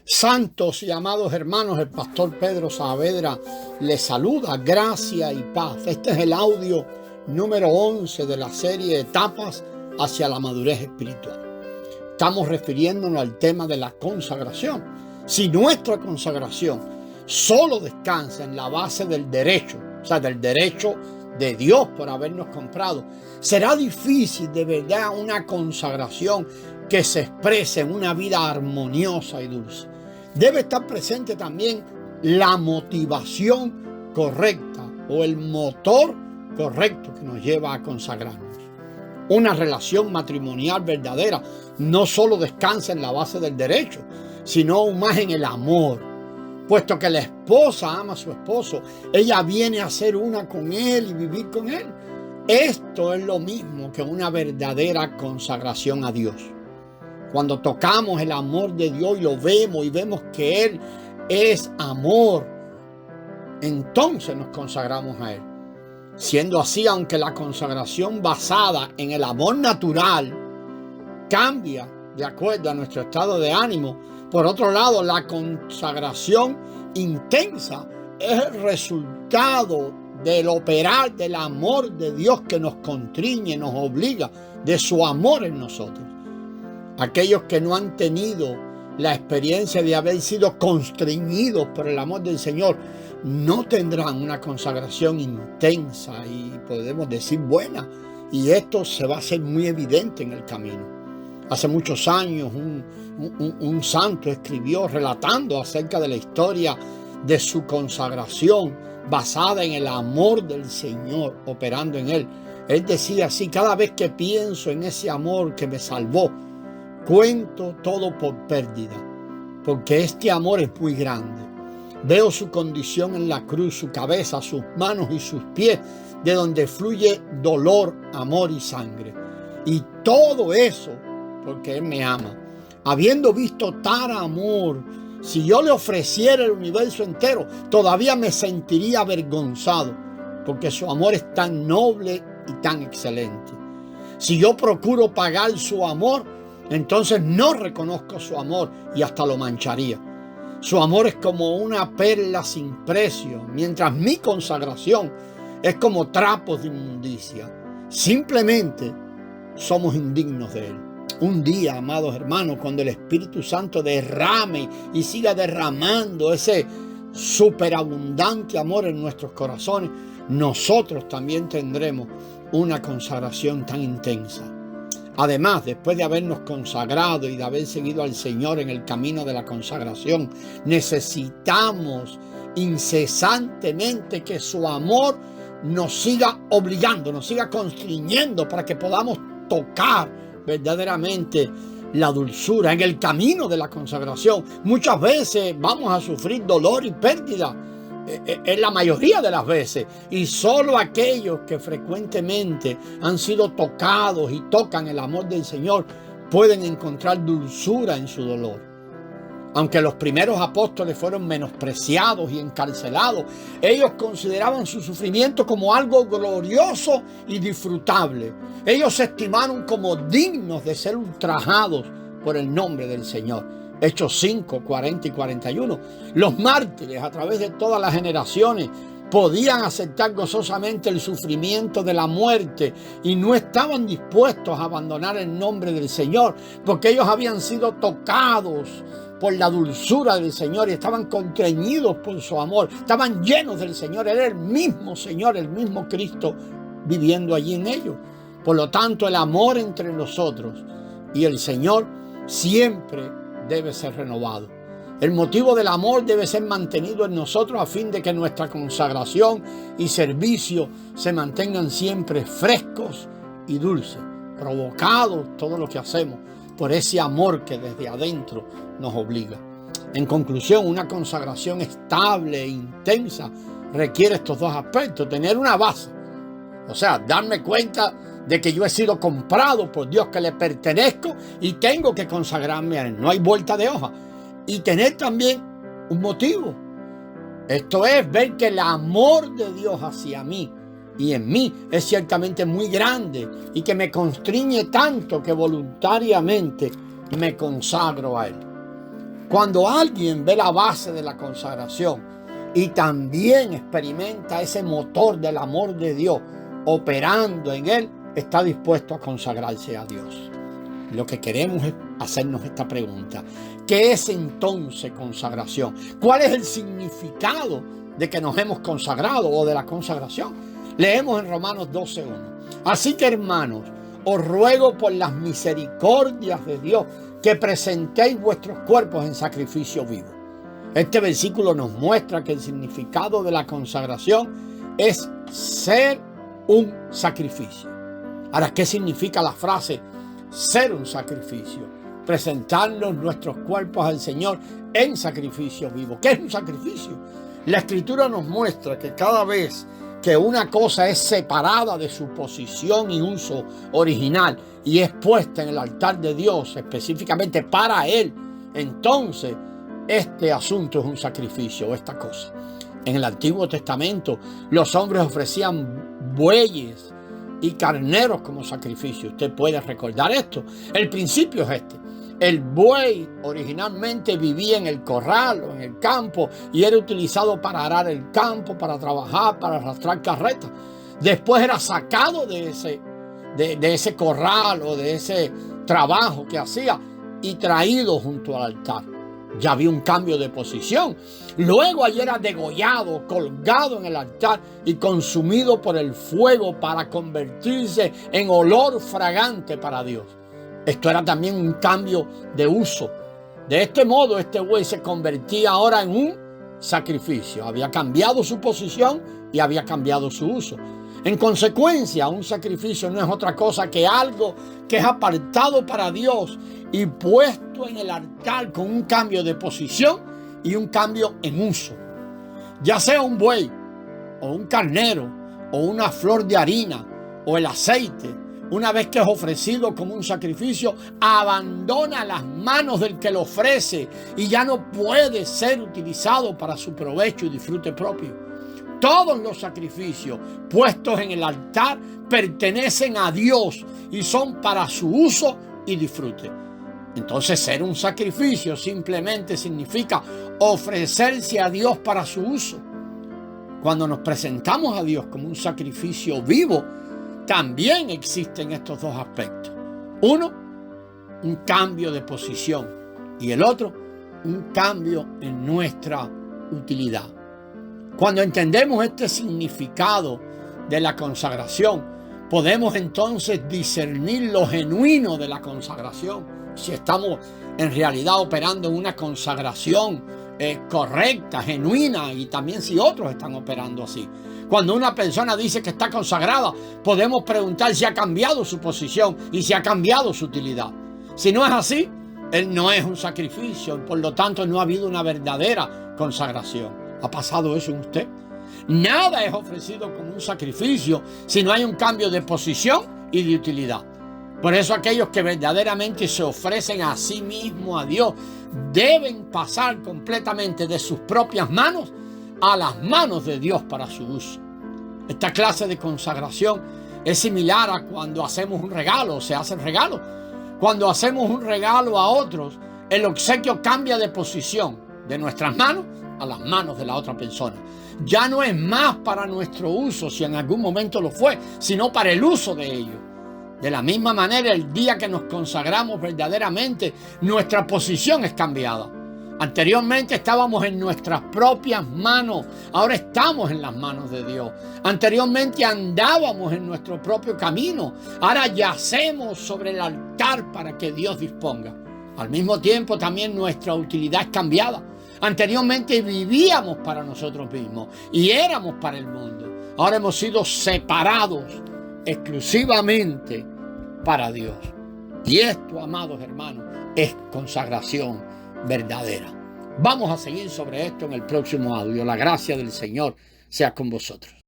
Santos y amados hermanos, el pastor Pedro Saavedra les saluda, gracia y paz. Este es el audio número 11 de la serie Etapas hacia la madurez espiritual. Estamos refiriéndonos al tema de la consagración. Si nuestra consagración solo descansa en la base del derecho, o sea, del derecho de Dios por habernos comprado, será difícil de verdad una consagración que se exprese en una vida armoniosa y dulce. Debe estar presente también la motivación correcta o el motor correcto que nos lleva a consagrarnos. Una relación matrimonial verdadera no solo descansa en la base del derecho, sino aún más en el amor. Puesto que la esposa ama a su esposo, ella viene a ser una con él y vivir con él. Esto es lo mismo que una verdadera consagración a Dios. Cuando tocamos el amor de Dios y lo vemos y vemos que Él es amor, entonces nos consagramos a Él. Siendo así, aunque la consagración basada en el amor natural cambia de acuerdo a nuestro estado de ánimo, por otro lado, la consagración intensa es el resultado del operar del amor de Dios que nos constriñe, nos obliga, de su amor en nosotros. Aquellos que no han tenido la experiencia de haber sido constreñidos por el amor del Señor no tendrán una consagración intensa y podemos decir buena. Y esto se va a hacer muy evidente en el camino. Hace muchos años un santo escribió relatando acerca de la historia de su consagración basada en el amor del Señor operando en él. Él decía así: cada vez que pienso en ese amor que me salvó, cuento todo por pérdida, porque este amor es muy grande. Veo su condición en la cruz, su cabeza, sus manos y sus pies, de donde fluye dolor, amor y sangre. Y todo eso porque Él me ama. Habiendo visto tal amor, si yo le ofreciera el universo entero, todavía me sentiría avergonzado, porque su amor es tan noble y tan excelente. Si yo procuro pagar su amor, entonces no reconozco su amor y hasta lo mancharía. Su amor es como una perla sin precio, mientras mi consagración es como trapos de inmundicia. Simplemente somos indignos de Él. Un día, amados hermanos, cuando el Espíritu Santo derrame y siga derramando ese superabundante amor en nuestros corazones, nosotros también tendremos una consagración tan intensa. Además, después de habernos consagrado y de haber seguido al Señor en el camino de la consagración, necesitamos incesantemente que su amor nos siga obligando, nos siga constriñendo para que podamos tocar verdaderamente la dulzura en el camino de la consagración. Muchas veces vamos a sufrir dolor y pérdida, en la mayoría de las veces, y solo aquellos que frecuentemente han sido tocados y tocan el amor del Señor pueden encontrar dulzura en su dolor. Aunque los primeros apóstoles fueron menospreciados y encarcelados, ellos consideraban su sufrimiento como algo glorioso y disfrutable. Ellos se estimaron como dignos de ser ultrajados por el nombre del Señor. Hechos 5, 40 y 41. Los mártires a través de todas las generaciones podían aceptar gozosamente el sufrimiento de la muerte y no estaban dispuestos a abandonar el nombre del Señor, porque ellos habían sido tocados por la dulzura del Señor y estaban constreñidos por su amor, estaban llenos del Señor. Era el mismo Señor, el mismo Cristo viviendo allí en ellos. Por lo tanto, el amor entre nosotros y el Señor siempre debe ser renovado. El motivo del amor debe ser mantenido en nosotros a fin de que nuestra consagración y servicio se mantengan siempre frescos y dulces, provocados todo lo que hacemos por ese amor que desde adentro nos obliga. En conclusión, una consagración estable e intensa requiere estos dos aspectos: tener una base, o sea, darme cuenta de que yo he sido comprado por Dios, que le pertenezco y tengo que consagrarme a Él. No hay vuelta de hoja. Y tener también un motivo. Esto es ver que el amor de Dios hacia mí y en mí es ciertamente muy grande y que me constriñe tanto que voluntariamente me consagro a Él. Cuando alguien ve la base de la consagración y también experimenta ese motor del amor de Dios operando en él, está dispuesto a consagrarse a Dios. Lo que queremos es hacernos esta pregunta: ¿qué es entonces consagración? ¿Cuál es el significado de que nos hemos consagrado o de la consagración? Leemos en Romanos 12:1. Así que, hermanos, os ruego por las misericordias de Dios que presentéis vuestros cuerpos en sacrificio vivo. Este versículo nos muestra que el significado de la consagración es ser un sacrificio. Ahora, ¿qué significa la frase ser un sacrificio? Presentarnos nuestros cuerpos al Señor en sacrificio vivo. ¿Qué es un sacrificio? La Escritura nos muestra que cada vez que una cosa es separada de su posición y uso original y es puesta en el altar de Dios específicamente para Él, entonces este asunto es un sacrificio, esta cosa. En el Antiguo Testamento los hombres ofrecían bueyes y carneros como sacrificio. Usted puede recordar esto. El principio es este: el buey originalmente vivía en el corral o en el campo y era utilizado para arar el campo, para trabajar, para arrastrar carretas. Después era sacado de ese corral o de ese trabajo que hacía y traído junto al altar. Ya había un cambio de posición. Luego allí era degollado, colgado en el altar y consumido por el fuego para convertirse en olor fragante para Dios. Esto era también un cambio de uso. De este modo, este buey se convertía ahora en un sacrificio. Había cambiado su posición y había cambiado su uso. En consecuencia, un sacrificio no es otra cosa que algo que es apartado para Dios y puesto en el altar con un cambio de posición y un cambio en uso. Ya sea un buey o un carnero o una flor de harina o el aceite, una vez que es ofrecido como un sacrificio, abandona las manos del que lo ofrece y ya no puede ser utilizado para su provecho y disfrute propio. Todos los sacrificios puestos en el altar pertenecen a Dios y son para su uso y disfrute. Entonces, ser un sacrificio simplemente significa ofrecerse a Dios para su uso. Cuando nos presentamos a Dios como un sacrificio vivo, también existen estos dos aspectos. Uno, un cambio de posición, y el otro, un cambio en nuestra utilidad. Cuando entendemos este significado de la consagración, podemos entonces discernir lo genuino de la consagración. Si estamos en realidad operando en una consagración correcta, genuina, y también si otros están operando así. Cuando una persona dice que está consagrada, podemos preguntar si ha cambiado su posición y si ha cambiado su utilidad. Si no es así, él no es un sacrificio, por lo tanto no ha habido una verdadera consagración. ¿Ha pasado eso en usted? Nada es ofrecido como un sacrificio si no hay un cambio de posición y de utilidad. Por eso aquellos que verdaderamente se ofrecen a sí mismos a Dios deben pasar completamente de sus propias manos a las manos de Dios para su uso. Esta clase de consagración es similar a cuando hacemos un regalo o se hacen regalos. Cuando hacemos un regalo a otros, el obsequio cambia de posición de nuestras manos a las manos de la otra persona. Ya no es más para nuestro uso, si en algún momento lo fue, sino para el uso de ellos. De la misma manera, el día que nos consagramos verdaderamente, nuestra posición es cambiada. Anteriormente estábamos en nuestras propias manos, ahora estamos en las manos de Dios. Anteriormente andábamos en nuestro propio camino, ahora yacemos sobre el altar para que Dios disponga. Al mismo tiempo también nuestra utilidad es cambiada. Anteriormente vivíamos para nosotros mismos y éramos para el mundo. Ahora hemos sido separados exclusivamente para Dios. Y esto, amados hermanos, es consagración verdadera. Vamos a seguir sobre esto en el próximo audio. La gracia del Señor sea con vosotros.